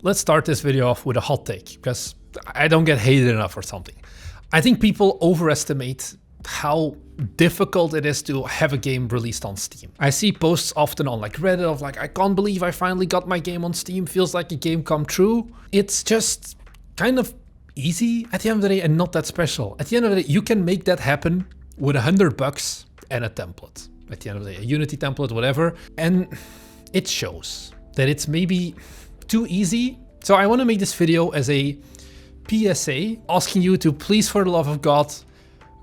let's start this video off with a hot take, because I don't get hated enough or something. I think people overestimate how difficult it is to have a game released on Steam. I see posts often on like Reddit of like, I can't believe I finally got my game on Steam, feels like a game come true. It's just kind of easy at the end of the day and not that special. At the end of the day, you can make that happen with $100 and a template. At the end of the day, a Unity template, whatever. And it shows that it's maybe too easy. So I want to make this video as a PSA asking you to please, for the love of God,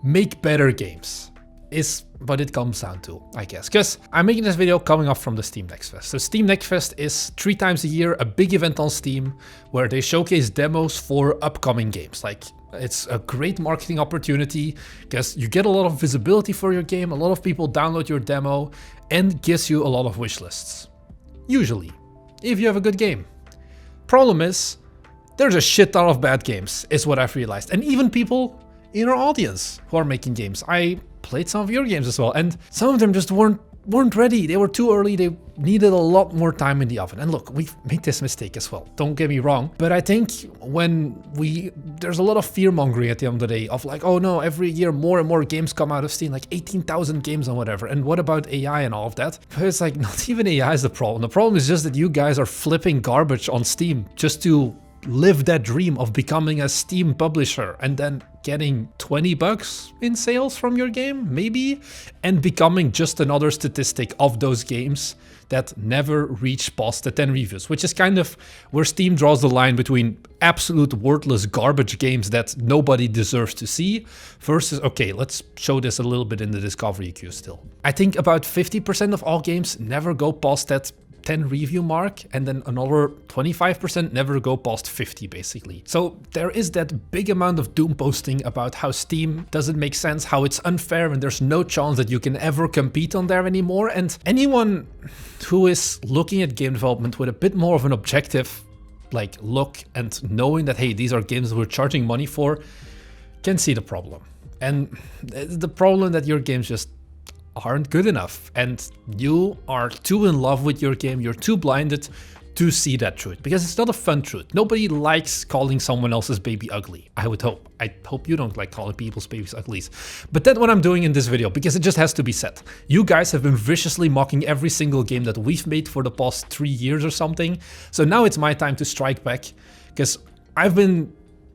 make better games. Is what it comes down to, I guess. Because I'm making this video coming off from the Steam Next Fest. So Steam Next Fest is 3 times a year, a big event on Steam where they showcase demos for upcoming games. Like, it's a great marketing opportunity because you get a lot of visibility for your game, a lot of people download your demo, and gives you a lot of wish lists. Usually, if you have a good game. Problem is, there's a shit ton of bad games, is what I've realized. And even people in our audience who are making games. I played some of your games as well, and some of them just weren't ready. They were too early. They needed a lot more time in the oven. And look, we've made this mistake as well. Don't get me wrong. But I think there's a lot of fear mongering at the end of the day of like, oh no, every year more and more games come out of Steam, like 18,000 games and whatever. And what about AI and all of that? But it's like, not even AI is the problem. The problem is just that you guys are flipping garbage on Steam just to live that dream of becoming a Steam publisher and then getting $20 in sales from your game, maybe, and becoming just another statistic of those games that never reach past the 10 reviews, which is kind of where Steam draws the line between absolute worthless garbage games that nobody deserves to see versus, okay, let's show this a little bit in the discovery queue still. I think about 50% of all games never go past that 10 review mark, and then another 25% never go past 50 basically. So there is that big amount of doom posting about how Steam doesn't make sense, how it's unfair, and there's no chance that you can ever compete on there anymore. And anyone who is looking at game development with a bit more of an objective like look and knowing that, hey, these are games that we're charging money for, can see the problem. And the problem that your games just aren't good enough, and you are too in love with your game, you're too blinded to see that truth, because it's not a fun truth. Nobody likes calling someone else's baby ugly, I would hope. I hope you don't like calling people's babies uglies. But that's what I'm doing in this video, because it just has to be said. You guys have been viciously mocking every single game that we've made for the past 3 years or something. So now it's my time to strike back, because I've been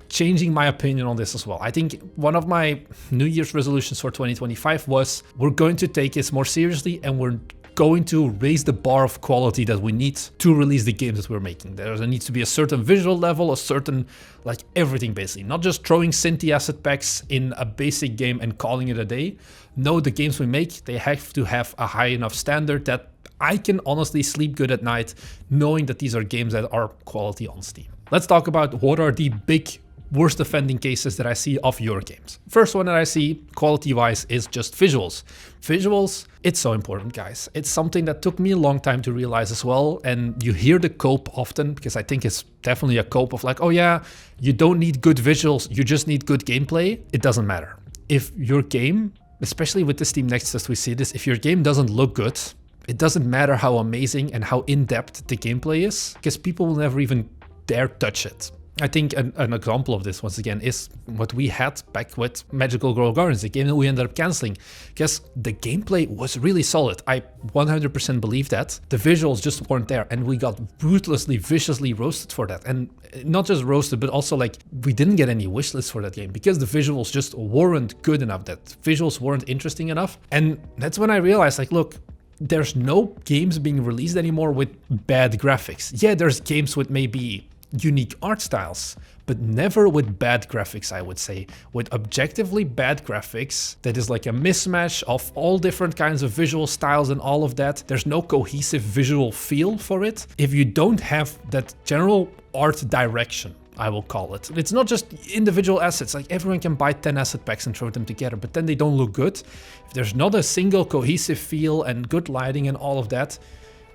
changing my opinion on this as well. I think one of my New Year's resolutions for 2025 was we're going to take this more seriously and we're going to raise the bar of quality that we need to release the games that we're making. There needs to be a certain visual level, a certain, like everything basically, not just throwing Cinti asset packs in a basic game and calling it a day. No, the games we make, they have to have a high enough standard that I can honestly sleep good at night knowing that these are games that are quality on Steam. Let's talk about what are the big worst offending cases that I see of your games. First one that I see, quality-wise, is just visuals. Visuals, it's so important, guys. It's something that took me a long time to realize as well, and you hear the cope often, because I think it's definitely a cope of like, oh yeah, you don't need good visuals, you just need good gameplay. It doesn't matter. If your game, especially with the Steam Next Fest we see this, if your game doesn't look good, it doesn't matter how amazing and how in-depth the gameplay is, because people will never even dare touch it. I think an example of this, once again, is what we had back with Magical Girl Gardens, the game that we ended up canceling, because the gameplay was really solid. I 100% believe that. The visuals just weren't there, and we got ruthlessly, viciously roasted for that. And not just roasted, but also like we didn't get any wish lists for that game because the visuals just weren't good enough, that visuals weren't interesting enough. And that's when I realized, like, look, there's no games being released anymore with bad graphics. Yeah, there's games with maybe unique art styles, but never with bad graphics, I would say. With objectively bad graphics, that is like a mismatch of all different kinds of visual styles and all of that. There's no cohesive visual feel for it. If you don't have that general art direction, I will call it. It's not just individual assets, like everyone can buy 10 asset packs and throw them together, but then they don't look good. If there's not a single cohesive feel and good lighting and all of that,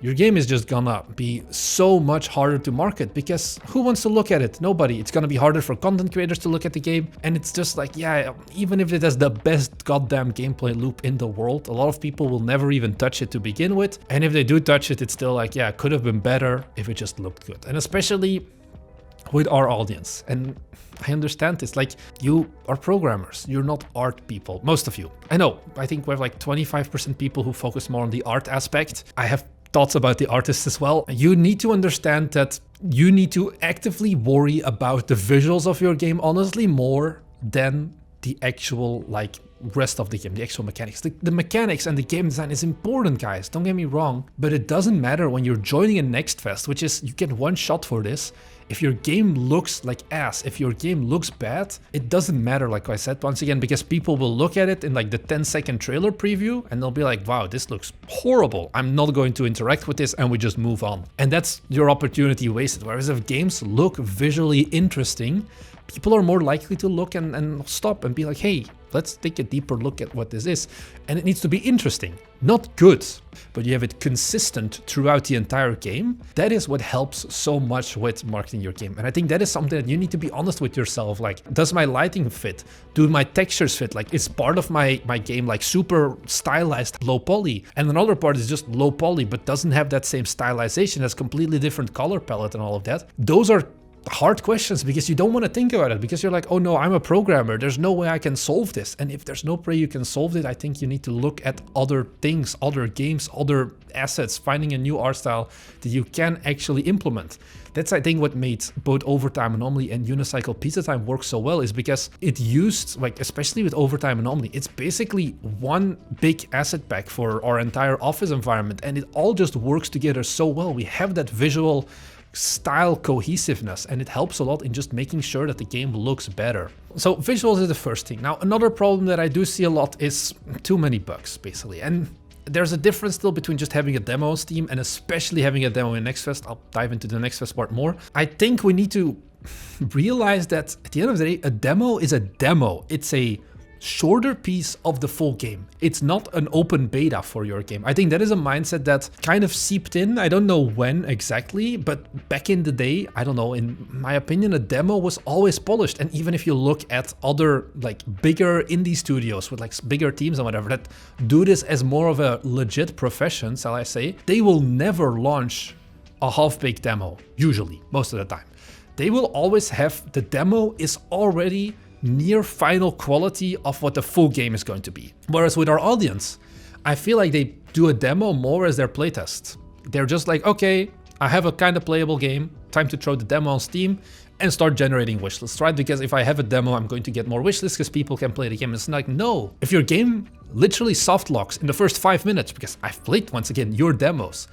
your game is just gonna be so much harder to market, because who wants to look at it? Nobody. It's gonna be harder for content creators to look at the game, and it's just like, yeah, even if it has the best goddamn gameplay loop in the world, a lot of people will never even touch it to begin with, and if they do touch it, it's still like, yeah, it could have been better if it just looked good. And especially with our audience. And I understand this, like, you are programmers, you're not art people, most of you. I know, I think we have like 25% people who focus more on the art aspect. I have thoughts about the artists as well. You need to understand that you need to actively worry about the visuals of your game, honestly, more than the actual, like, rest of the game, the actual mechanics. The mechanics and the game design is important, guys, don't get me wrong, but it doesn't matter when you're joining a Next Fest, which is, you get one shot for this. If your game looks like ass, if your game looks bad, it doesn't matter, like I said, once again, because people will look at it in like the 10-second trailer preview and they'll be like, wow, this looks horrible. I'm not going to interact with this, and we just move on. And that's your opportunity wasted. Whereas if games look visually interesting, people are more likely to look and stop and be like, hey, let's take a deeper look at what this is. And it needs to be interesting, not good, but you have it consistent throughout the entire game. That is what helps so much with marketing your game. And I think that is something that you need to be honest with yourself. Like, does my lighting fit? Do my textures fit? Like, is part of my game like super stylized low poly? And another part is just low poly, but doesn't have that same stylization, has completely different color palette and all of that. Those are hard questions because you don't want to think about it, because you're like, oh no, I'm a programmer, there's no way I can solve this. And if there's no way you can solve it, I think you need to look at other things, other games, other assets, finding a new art style that you can actually implement. That's, I think, what made both Overtime Anomaly and Unicycle Pizza Time work so well, is because it used, like, especially with Overtime Anomaly, it's basically one big asset pack for our entire office environment, and it all just works together so well. We have that visual style cohesiveness, and it helps a lot in just making sure that the game looks better. So visuals is the first thing. Now, another problem that I do see a lot is too many bugs, basically. And there's a difference still between just having a demo on Steam and especially having a demo in Next Fest. I'll dive into the Next Fest part more. I think we need to realize that at the end of the day, a demo is a demo. It's a shorter piece of the full game. It's not an open beta for your game. I think that is a mindset that kind of seeped in. I don't know when exactly, but back in the day, I don't know, in my opinion, a demo was always polished. And even if you look at other like bigger indie studios with like bigger teams and whatever that do this as more of a legit profession, shall I say, they will never launch a half-baked demo, usually, most of the time. They will always have the demo is already near final quality of what the full game is going to be. Whereas with our audience, I feel like they do a demo more as their playtest. They're just like, okay, I have a kind of playable game, time to throw the demo on Steam and start generating wishlists, right? Because if I have a demo, I'm going to get more wishlists because people can play the game. It's like, no, if your game literally soft locks in the first 5 minutes, because I've played, once again, your demos,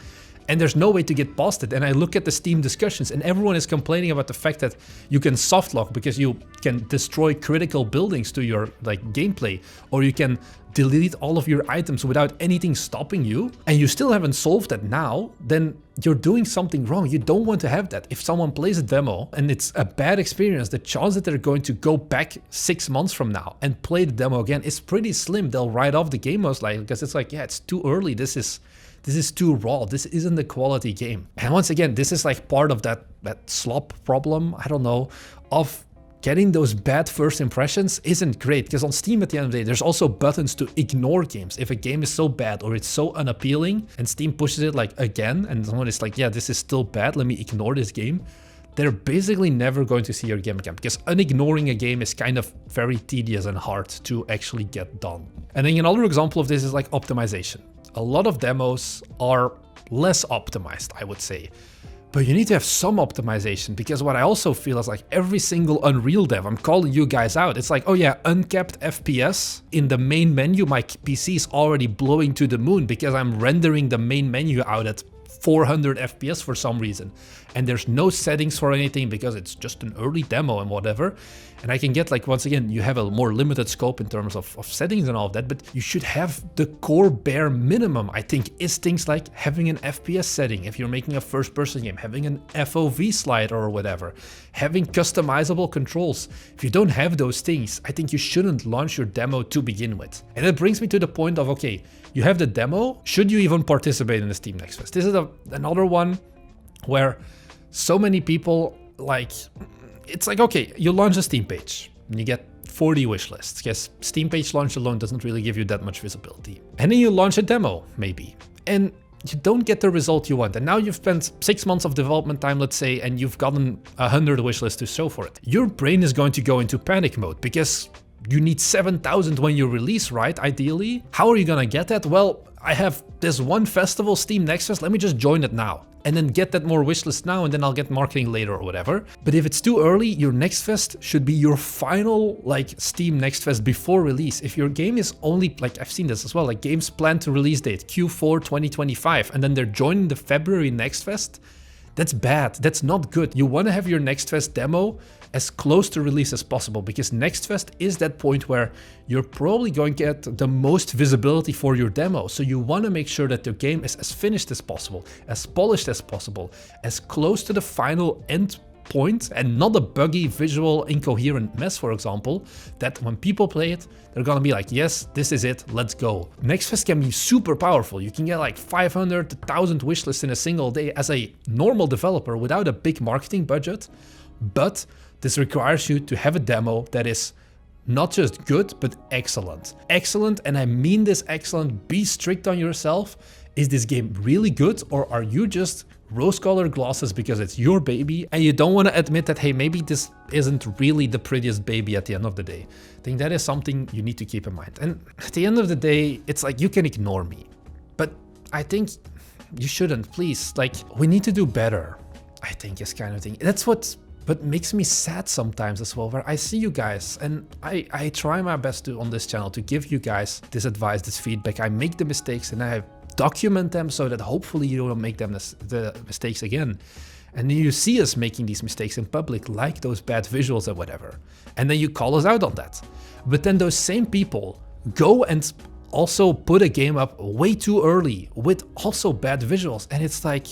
and there's no way to get past it. And I look at the Steam discussions and everyone is complaining about the fact that you can softlock because you can destroy critical buildings to your like gameplay, or you can delete all of your items without anything stopping you, and you still haven't solved that now, then you're doing something wrong. You don't want to have that. If someone plays a demo and it's a bad experience, the chance that they're going to go back 6 months from now and play the demo again is pretty slim. They'll write off the game most likely because it's like, yeah, it's too early. This is too raw. This isn't the quality game. And once again, this is like part of that slop problem, I don't know, of getting those bad first impressions isn't great. Because on Steam at the end of the day, there's also buttons to ignore games. If a game is so bad or it's so unappealing and Steam pushes it like again, and someone is like, yeah, this is still bad, let me ignore this game, they're basically never going to see your game again, because unignoring a game is kind of very tedious and hard to actually get done. And then another example of this is like optimization. A lot of demos are less optimized, I would say. But you need to have some optimization, because what I also feel is like every single Unreal dev, I'm calling you guys out. It's like, oh yeah, uncapped FPS in the main menu, my PC is already blowing to the moon because I'm rendering the main menu out at 400 FPS for some reason. And there's no settings for anything because it's just an early demo and whatever. And I can get like, once again, you have a more limited scope in terms of settings and all of that, but you should have the core bare minimum, I think, is things like having an FPS setting. If you're making a first person game, having an FOV slider or whatever, having customizable controls. If you don't have those things, I think you shouldn't launch your demo to begin with. And it brings me to the point of, okay, you have the demo, should you even participate in the Steam Next Fest? This is another one where so many people like, it's like, okay, you launch a Steam page and you get 40 wish lists. Yes, Steam page launch alone doesn't really give you that much visibility. And then you launch a demo, maybe. And you don't get the result you want. And now you've spent 6 months of development time, let's say, and you've gotten 100 wishlists to show for it. Your brain is going to go into panic mode because you need 7,000 when you release, right? Ideally. How are you gonna get that? Well, I have this one festival, Steam Next Fest, let me just join it now. And then get that more wishlist now, and then I'll get marketing later or whatever. But if it's too early, your Next Fest should be your final, like, Steam Next Fest before release. If your game is only, like, I've seen this as well, like, games planned to release date Q4 2025, and then they're joining the February Next Fest, that's bad. That's not good. You want to have your Next Fest demo as close to release as possible, because Next Fest is that point where you're probably going to get the most visibility for your demo. So you want to make sure that the game is as finished as possible, as polished as possible, as close to the final end point, and not a buggy, visual, incoherent mess, for example, that when people play it, they're gonna be like, yes, this is it, let's go. Next Fest can be super powerful. You can get like 500 to 1,000 wishlists in a single day as a normal developer without a big marketing budget, but this requires you to have a demo that is not just good, but excellent. Excellent, and I mean this excellent, be strict on yourself. Is this game really good, or are you just rose-colored glasses because it's your baby and you don't want to admit that, hey, maybe this isn't really the prettiest baby at the end of the day? I think that is something you need to keep in mind. And at the end of the day, it's like, you can ignore me, but I think you shouldn't, please. Like, we need to do better, I think, is kind of thing. That's what makes me sad sometimes as well, where I see you guys, and I try my best to, on this channel, to give you guys this advice, this feedback. I make the mistakes and I document them so that hopefully you don't make them the mistakes again. And then you see us making these mistakes in public, like those bad visuals and whatever. And then you call us out on that. But then those same people go and also put a game up way too early with also bad visuals. And it's like,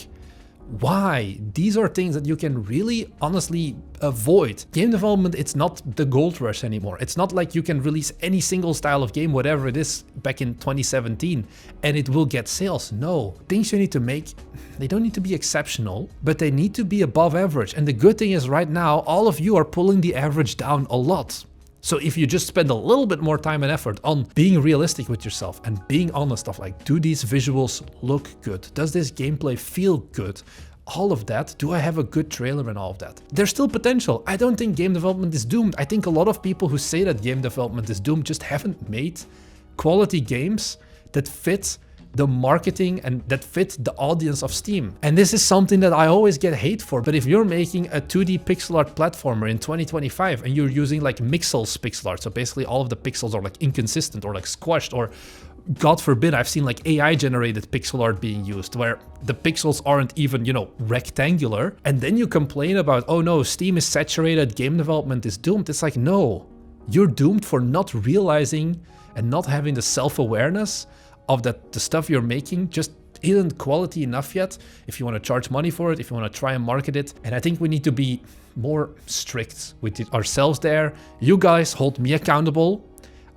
why? These are things that you can really honestly avoid. Game development, it's not the gold rush anymore. It's not like you can release any single style of game, whatever it is, back in 2017, and it will get sales. No. Things you need to make, they don't need to be exceptional, but they need to be above average. And the good thing is right now, all of you are pulling the average down a lot. So if you just spend a little bit more time and effort on being realistic with yourself and being honest of like, do these visuals look good? Does this gameplay feel good? All of that. Do I have a good trailer and all of that? There's still potential. I don't think game development is doomed. I think a lot of people who say that game development is doomed just haven't made quality games that fit the marketing and that fit the audience of Steam. And this is something that I always get hate for. But if you're making a 2D pixel art platformer in 2025 and you're using like Mixel's pixel art, so basically all of the pixels are like inconsistent or like squashed, or God forbid, I've seen like AI generated pixel art being used where the pixels aren't even, you know, rectangular. And then you complain about, oh no, Steam is saturated, game development is doomed. It's like, no, you're doomed for not realizing and not having the self-awareness of that the stuff you're making just isn't quality enough yet if you want to charge money for it, if you want to try and market it. And I think we need to be more strict with ourselves there. You guys hold me accountable.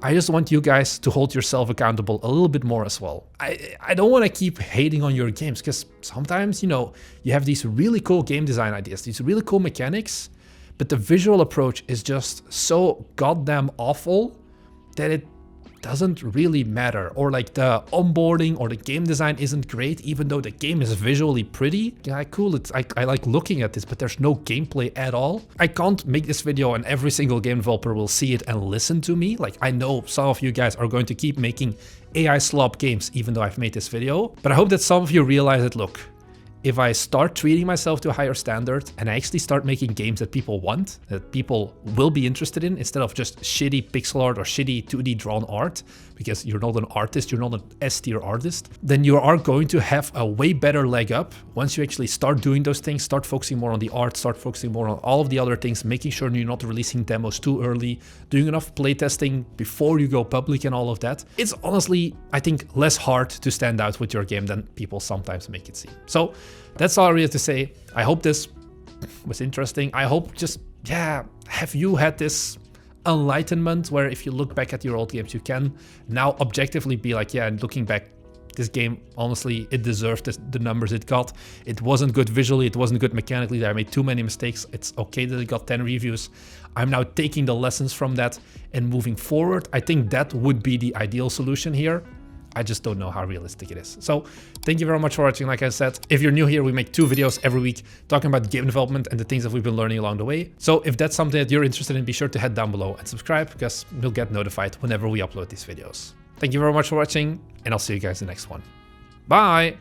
I just want you guys to hold yourself accountable a little bit more as well. I don't want to keep hating on your games, because sometimes, you know, you have these really cool game design ideas, these really cool mechanics, but the visual approach is just so goddamn awful that it doesn't really matter. Or like the onboarding or the game design isn't great, even though the game is visually pretty. Yeah, cool, I like looking at this, but there's no gameplay at all. I can't make this video and every single game developer will see it and listen to me. Like, I know some of you guys are going to keep making AI slop games even though I've made this video, but I hope that some of you realize that, look, if I start treating myself to a higher standard and I actually start making games that people want, that people will be interested in, instead of just shitty pixel art or shitty 2D drawn art, because you're not an artist, you're not an S-tier artist, then you are going to have a way better leg up once you actually start doing those things, start focusing more on the art, start focusing more on all of the other things, making sure you're not releasing demos too early, doing enough playtesting before you go public and all of that. It's honestly, I think, less hard to stand out with your game than people sometimes make it seem. So that's all I really have to say. I hope this was interesting. I hope just, yeah, have you had this enlightenment where if you look back at your old games, you can now objectively be like, yeah, and looking back, this game, honestly, it deserved the numbers it got. It wasn't good visually, it wasn't good mechanically, I made too many mistakes. It's okay that it got 10 reviews. I'm now taking the lessons from that and moving forward. I think that would be the ideal solution here. I just don't know how realistic it is. So thank you very much for watching. Like I said, if you're new here, we make 2 videos every week talking about game development and the things that we've been learning along the way. So if that's something that you're interested in, be sure to head down below and subscribe, because you'll get notified whenever we upload these videos. Thank you very much for watching, and I'll see you guys in the next one. Bye!